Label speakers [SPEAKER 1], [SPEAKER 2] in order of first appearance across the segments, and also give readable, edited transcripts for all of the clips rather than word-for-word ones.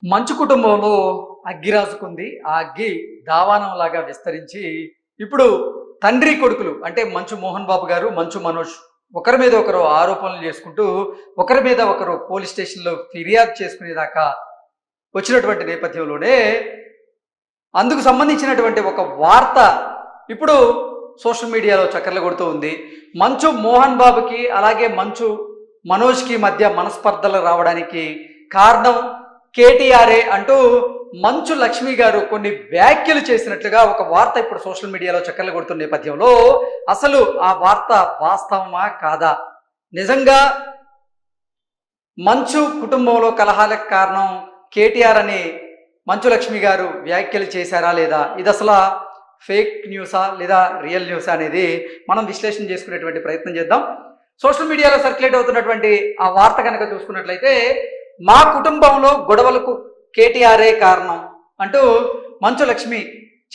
[SPEAKER 1] మంచు కుటుంబంలో అగ్గి రాజుకుంది. ఆ అగ్గి దావానంలాగా విస్తరించి ఇప్పుడు తండ్రి కొడుకులు అంటే మంచు మోహన్ బాబు గారు, మంచు మనోజ్ ఒకరి మీద ఒకరు ఆరోపణలు చేసుకుంటూ, ఒకరి మీద ఒకరు పోలీస్ స్టేషన్‌లో ఫిర్యాదు చేసుకునేదాకా వచ్చినటువంటి నేపథ్యంలోనే అందుకు సంబంధించినటువంటి ఒక వార్త ఇప్పుడు సోషల్ మీడియాలో చక్కర్లు కొడుతూ ఉంది. మంచు మోహన్ బాబుకి అలాగే మంచు మనోజ్‌కి మధ్య మనస్పర్ధలు రావడానికి కారణం కేటీఆర్ఏ అంటూ మంచు లక్ష్మి గారు కొన్ని వ్యాఖ్యలు చేసినట్లుగా ఒక వార్త ఇప్పుడు సోషల్ మీడియాలో చక్కర్లు కొడుతున్న నేపథ్యంలో అసలు ఆ వార్త వాస్తవమా కాదా? నిజంగా మంచు కుటుంబంలో కలహాలకు కారణం కేటీఆర్ అని మంచు లక్ష్మి గారు వ్యాఖ్యలు చేశారా లేదా? ఇది అసలు ఫేక్ న్యూసా లేదా రియల్ న్యూసా అనేది మనం విశ్లేషణ చేసుకునేటువంటి ప్రయత్నం చేద్దాం. సోషల్ మీడియాలో సర్క్యులేట్ అవుతున్నటువంటి ఆ వార్త కనుక చూసుకున్నట్లయితే, మా కుటుంబంలో గొడవలకు కేటీఆర్ఏ కారణం అంటూ మంచు లక్ష్మి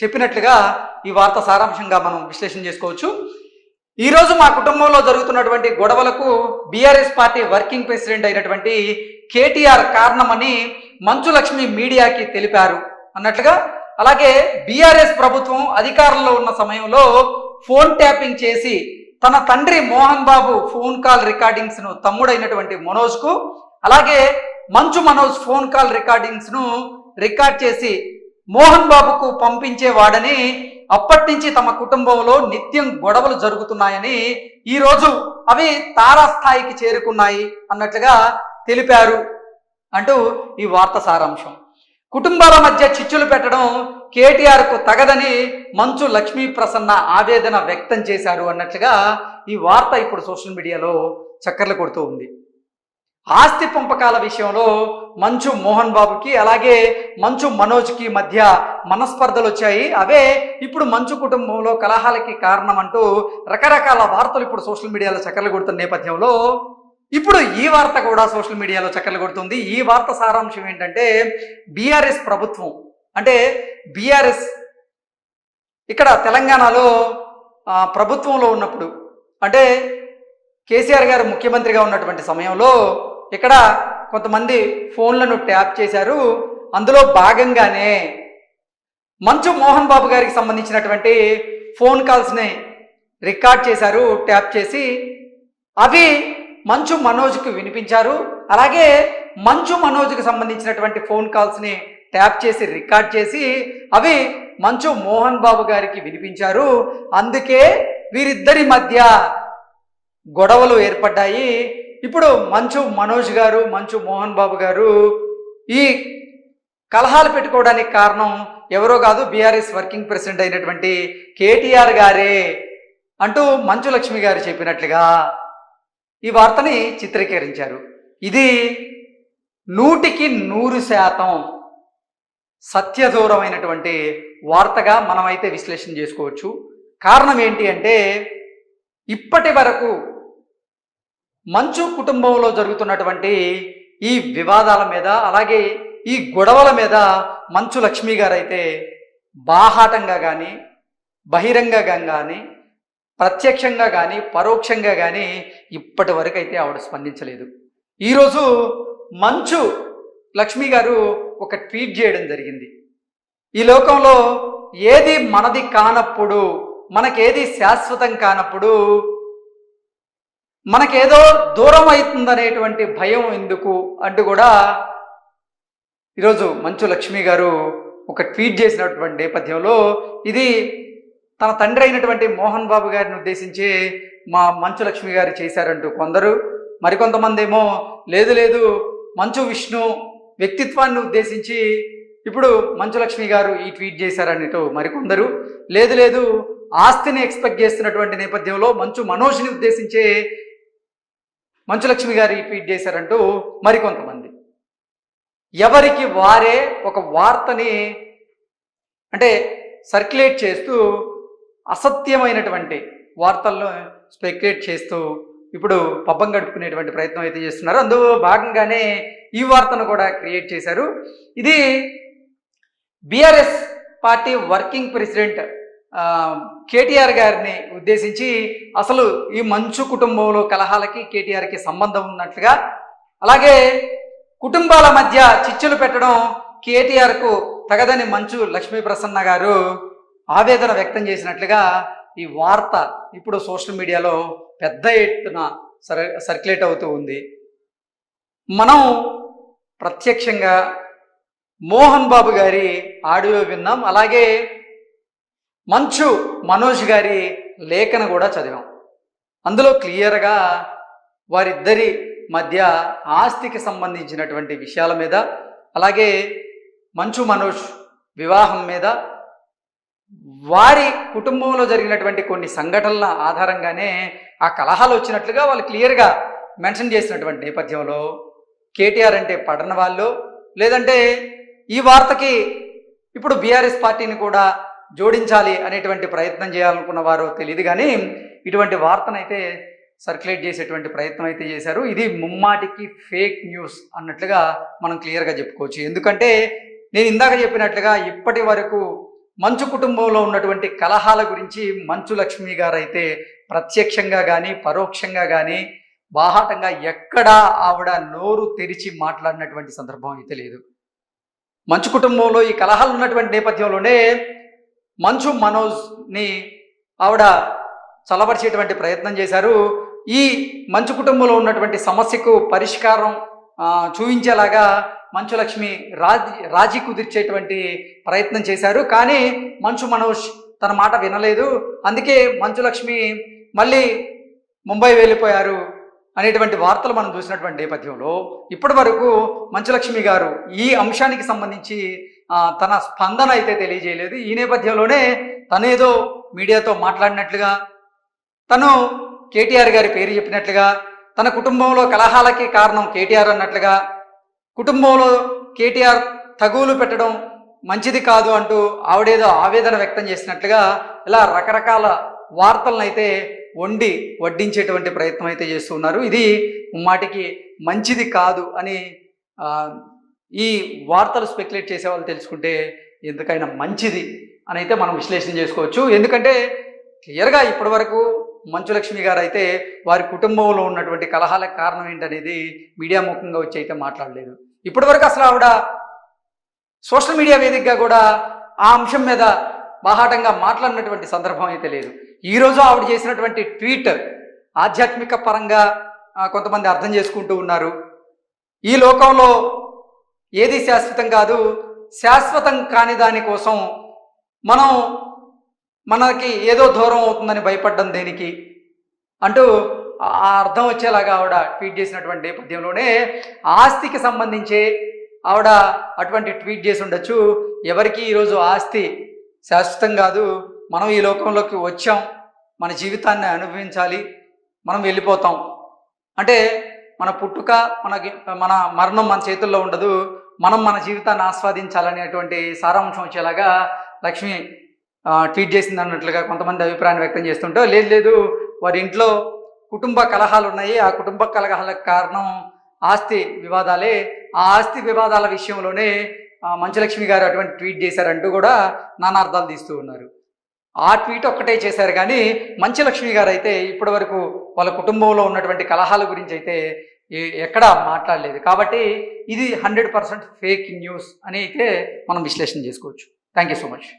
[SPEAKER 1] చెప్పినట్లుగా ఈ వార్త సారాంశంగా మనం విశ్లేషణ చేసుకోవచ్చు. ఈరోజు మా కుటుంబంలో జరుగుతున్నటువంటి గొడవలకు బీఆర్ఎస్ పార్టీ వర్కింగ్ ప్రెసిడెంట్ అయినటువంటి కేటీఆర్ కారణమని మంచు లక్ష్మి మీడియాకి తెలిపారు అన్నట్లుగా, అలాగే బీఆర్ఎస్ ప్రభుత్వం అధికారంలో ఉన్న సమయంలో ఫోన్ ట్యాపింగ్ చేసి తన తండ్రి మోహన్ బాబు ఫోన్ కాల్ రికార్డింగ్స్ను తమ్ముడైనటువంటి మనోజ్కు, అలాగే Manchu Manoj phone call రికార్డింగ్స్ను record చేసి మోహన్ బాబుకు పంపించేవాడని, అప్పటి నుంచి తమ కుటుంబంలో నిత్యం గొడవలు జరుగుతున్నాయని, ఈరోజు అవి తారాస్థాయికి చేరుకున్నాయి అన్నట్లుగా తెలిపారు అంటూ ఈ వార్త సారాంశం. కుటుంబాల మధ్య చిచ్చులు పెట్టడం కేటీఆర్కు తగదని మంచు లక్ష్మీ ప్రసన్న ఆవేదన వ్యక్తం చేశారు అన్నట్లుగా ఈ వార్త ఇప్పుడు సోషల్ మీడియాలో చక్కర్లు కొడుతూ ఉంది. ఆస్తి పంపకాల విషయంలో మంచు మోహన్ బాబుకి అలాగే మంచు మనోజ్కి మధ్య మనస్పర్ధలు వచ్చాయి. అవే ఇప్పుడు మంచు కుటుంబంలో కలహాలకి కారణం అంటూ రకరకాల వార్తలు ఇప్పుడు సోషల్ మీడియాలో చక్కర్లు కొడుతున్న నేపథ్యంలో ఇప్పుడు ఈ వార్త కూడా సోషల్ మీడియాలో చక్కర్లు కొడుతుంది. ఈ వార్త సారాంశం ఏంటంటే, బీఆర్ఎస్ ప్రభుత్వం అంటే బీఆర్ఎస్ ఇక్కడ తెలంగాణలో ప్రభుత్వంలో ఉన్నప్పుడు అంటే కేసీఆర్ గారు ముఖ్యమంత్రిగా ఉన్నటువంటి సమయంలో ఇక్కడ కొంతమంది ఫోన్లను ట్యాప్ చేశారు. అందులో భాగంగానే మంచు మోహన్ బాబు గారికి సంబంధించినటువంటి ఫోన్ కాల్స్ని రికార్డ్ చేశారు ట్యాప్ చేసి. అవి మంచు మనోజ్కి వినిపించారు. అలాగే మంచు మనోజ్కి సంబంధించినటువంటి ఫోన్ కాల్స్ని ట్యాప్ చేసి రికార్డ్ చేసి అవి మంచు మోహన్ బాబు గారికి వినిపించారు. అందుకే వీరిద్దరి మధ్య గొడవలు ఏర్పడ్డాయి. ఇప్పుడు మంచు మనోజ్ గారు, మంచు మోహన్ బాబు గారు ఈ కలహాలు పెట్టుకోవడానికి కారణం ఎవరో కాదు, బీఆర్ఎస్ వర్కింగ్ ప్రెసిడెంట్ అయినటువంటి కేటీఆర్ గారే అంటూ మంచు లక్ష్మి గారు చెప్పినట్లుగా ఈ వార్తని చిత్రీకరించారు. ఇది 100% సత్యదూరమైనటువంటి వార్తగా మనమైతే విశ్లేషణ చేసుకోవచ్చు. కారణం ఏంటి అంటే, ఇప్పటి వరకు మంచు కుటుంబంలో జరుగుతున్నటువంటి ఈ వివాదాల మీద అలాగే ఈ గొడవల మీద మంచు లక్ష్మి గారు అయితే బాహాటంగా కానీ బహిరంగంగా కానీ ప్రత్యక్షంగా కానీ పరోక్షంగా కానీ ఇప్పటి వరకు అయితే ఆవిడ స్పందించలేదు. ఈరోజు మంచు లక్ష్మి గారు ఒక ట్వీట్ చేయడం జరిగింది. ఈ లోకంలో ఏది మనది కానప్పుడు, మనకేది శాశ్వతం కానప్పుడు మనకేదో దూరం అవుతుందనేటువంటి భయం ఎందుకు అంటూ కూడా ఈరోజు మంచు లక్ష్మి గారు ఒక ట్వీట్ చేసినటువంటి నేపథ్యంలో ఇది తన తండ్రి అయినటువంటి మోహన్ బాబు గారిని ఉద్దేశించి మా మంచు లక్ష్మి గారు చేశారంటూ కొందరు, మరికొంతమంది ఏమో లేదు లేదు మంచు విష్ణు వ్యక్తిత్వాన్ని ఉద్దేశించి ఇప్పుడు మంచు లక్ష్మి గారు ఈ ట్వీట్ చేశారన్నట్టు మరికొందరు, లేదు లేదు ఆస్తిని ఎక్స్పెక్ట్ చేస్తున్నటువంటి నేపథ్యంలో మంచు మనోజ్ని ఉద్దేశించే మంచు లక్ష్మి గారు ఈ ట్వీట్ చేశారంటూ మరికొంతమంది. ఎవరికి వారే ఒక వార్తని అంటే సర్క్యులేట్ చేస్తూ అసత్యమైనటువంటి వార్తలను స్పెక్యులేట్ చేస్తూ ఇప్పుడు పబ్బం గడుపుకునేటువంటి ప్రయత్నం అయితే చేస్తున్నారు. అందులో భాగంగానే ఈ వార్తను కూడా క్రియేట్ చేశారు. ఇది BRS party working president KTR గారిని ఉద్దేశించి అసలు ఈ మంచు కుటుంబంలో కలహాలకి కేటీఆర్కి సంబంధం ఉన్నట్లుగా, అలాగే కుటుంబాల మధ్య చిచ్చులు పెట్టడం కేటీఆర్కు తగదని మంచు లక్ష్మీ ప్రసన్న గారు ఆవేదన వ్యక్తం చేసినట్లుగా ఈ వార్త ఇప్పుడు సోషల్ మీడియాలో పెద్ద ఎత్తున సర్క్యులేట్ అవుతూ ఉంది. మనం ప్రత్యక్షంగా మోహన్ బాబు గారి ఆడియో విన్నాం, అలాగే మంచు మనోజ్ గారి లేఖన కూడా చదివాం. అందులో క్లియర్గా వారిద్దరి మధ్య ఆస్తికి సంబంధించినటువంటి విషయాల మీద, అలాగే మంచు మనోజ్ వివాహం మీద, వారి కుటుంబంలో జరిగినటువంటి కొన్ని సంఘటనల ఆధారంగానే ఆ కలహాలు వచ్చినట్లుగా వాళ్ళు క్లియర్గా మెన్షన్ చేసినటువంటి నేపథ్యంలో కేటీఆర్ అంటే పడని వాళ్ళు, లేదంటే ఈ వార్తకి ఇప్పుడు బీఆర్ఎస్ పార్టీని కూడా జోడించాలి అనేటువంటి ప్రయత్నం చేయాలనుకున్న వారు తెలియదు, కానీ ఇటువంటి వార్తనైతే సర్క్యులేట్ చేసేటువంటి ప్రయత్నం అయితే చేశారు. ఇది ముమ్మాటికి ఫేక్ న్యూస్ అన్నట్లుగా మనం క్లియర్గా చెప్పుకోవచ్చు. ఎందుకంటే నేను ఇందాక చెప్పినట్లుగా ఇప్పటి వరకు మంచు కుటుంబంలో ఉన్నటువంటి కలహాల గురించి మంచు లక్ష్మి గారు అయితే ప్రత్యక్షంగా కానీ పరోక్షంగా కానీ బాహాటంగా ఎక్కడా ఆవిడ నోరు తెరిచి మాట్లాడినటువంటి సందర్భం అయితే లేదు. మంచు కుటుంబంలో ఈ కలహాలు ఉన్నటువంటి నేపథ్యంలోనే మంచు మనోజ్ని ఆవిడ చల్లబరిచేటువంటి ప్రయత్నం చేశారు. ఈ మంచు కుటుంబంలో ఉన్నటువంటి సమస్యకు పరిష్కారం చూపించేలాగా మంచు లక్ష్మి రాజీ కుదిర్చేటువంటి ప్రయత్నం చేశారు. కానీ మంచు మనోజ్ తన మాట వినలేదు. అందుకే మంచు లక్ష్మి మళ్ళీ ముంబై వెళ్ళిపోయారు అనేటువంటి వార్తలు మనం చూసినటువంటి నేపథ్యంలో ఇప్పటి వరకు మంచు లక్ష్మి గారు ఈ అంశానికి సంబంధించి తన స్పందన అయితే తెలియజేయలేదు. ఈ నేపథ్యంలోనే తనేదో మీడియాతో మాట్లాడినట్లుగా, తను కేటీఆర్ గారి పేరు చెప్పినట్లుగా, తన కుటుంబంలో కలహాలకి కారణం కేటీఆర్ అన్నట్లుగా, కుటుంబంలో కేటీఆర్ తగువులు పెట్టడం మంచిది కాదు అంటూ ఆవిడేదో ఆవేదన వ్యక్తం చేసినట్లుగా ఇలా రకరకాల వార్తలను అయితే వడ్డించేటువంటి ప్రయత్నం అయితే చేస్తున్నారు. ఇది మాటికి మంచిది కాదు అని ఈ వార్తలు స్పెక్యులేట్ చేసే వాళ్ళు తెలుసుకుంటే ఎందుకైనా మంచిది అని అయితే మనం విశ్లేషణ చేసుకోవచ్చు. ఎందుకంటే క్లియర్గా ఇప్పటి వరకు మంచు లక్ష్మి గారు అయితే వారి కుటుంబంలో ఉన్నటువంటి కలహాలకు కారణం ఏంటనేది మీడియా ముఖంగా వచ్చి అయితే మాట్లాడలేదు. ఇప్పటి వరకు అసలు ఆవిడ సోషల్ మీడియా వేదికగా కూడా ఆ అంశం మీద బాహాటంగా మాట్లాడినటువంటి సందర్భం అయితే లేదు. ఈరోజు ఆవిడ చేసినటువంటి ట్వీట్ ఆధ్యాత్మిక పరంగా కొంతమంది అర్థం చేసుకుంటూ ఉన్నారు. ఈ లోకంలో ఏది శాశ్వతం కాదు, శాశ్వతం కాని దానికోసం మనకి ఏదో దూరం అవుతుందని భయపడ్డం దేనికి అంటూ ఆ అర్థం వచ్చేలాగా ఆవిడ ట్వీట్ చేసినటువంటి నేపథ్యంలోనే ఆస్తికి సంబంధించి ఆవిడ అటువంటి ట్వీట్ చేసి ఉండొచ్చు. ఎవరికి ఈరోజు ఆస్తి శాశ్వతం కాదు, మనం ఈ లోకంలోకి వచ్చాం, మన జీవితాన్ని అనుభవించాలి, మనం వెళ్ళిపోతాం. అంటే మన పుట్టుక మన మరణం మన చేతుల్లో ఉండదు, మనం మన జీవితాన్ని ఆస్వాదించాలనేటువంటి సారాంశం వచ్చేలాగా లక్ష్మి ట్వీట్ చేసింది అన్నట్లుగా కొంతమంది అభిప్రాయాన్ని వ్యక్తం చేస్తుంటే, లేదు వారి ఇంట్లో కుటుంబ కలహాలు ఉన్నాయి, ఆ కుటుంబ కలహాలకు కారణం ఆస్తి వివాదాలే, ఆ ఆస్తి వివాదాల విషయంలోనే మంచులక్ష్మి గారు అటువంటి ట్వీట్ చేశారంటూ కూడా నానార్థాలు తీస్తూ ఉన్నారు. ఆ ట్వీట్ ఒక్కటే చేశారు, కానీ మంచులక్ష్మి గారు అయితే ఇప్పటి వరకు వాళ్ళ కుటుంబంలో ఉన్నటువంటి కలహాల గురించి అయితే ఎక్కడా మాట్లాడలేదు. కాబట్టి ఇది 100% ఫేక్ న్యూస్ అని అయితే మనం విశ్లేషణ చేసుకోవచ్చు. Thank you so much.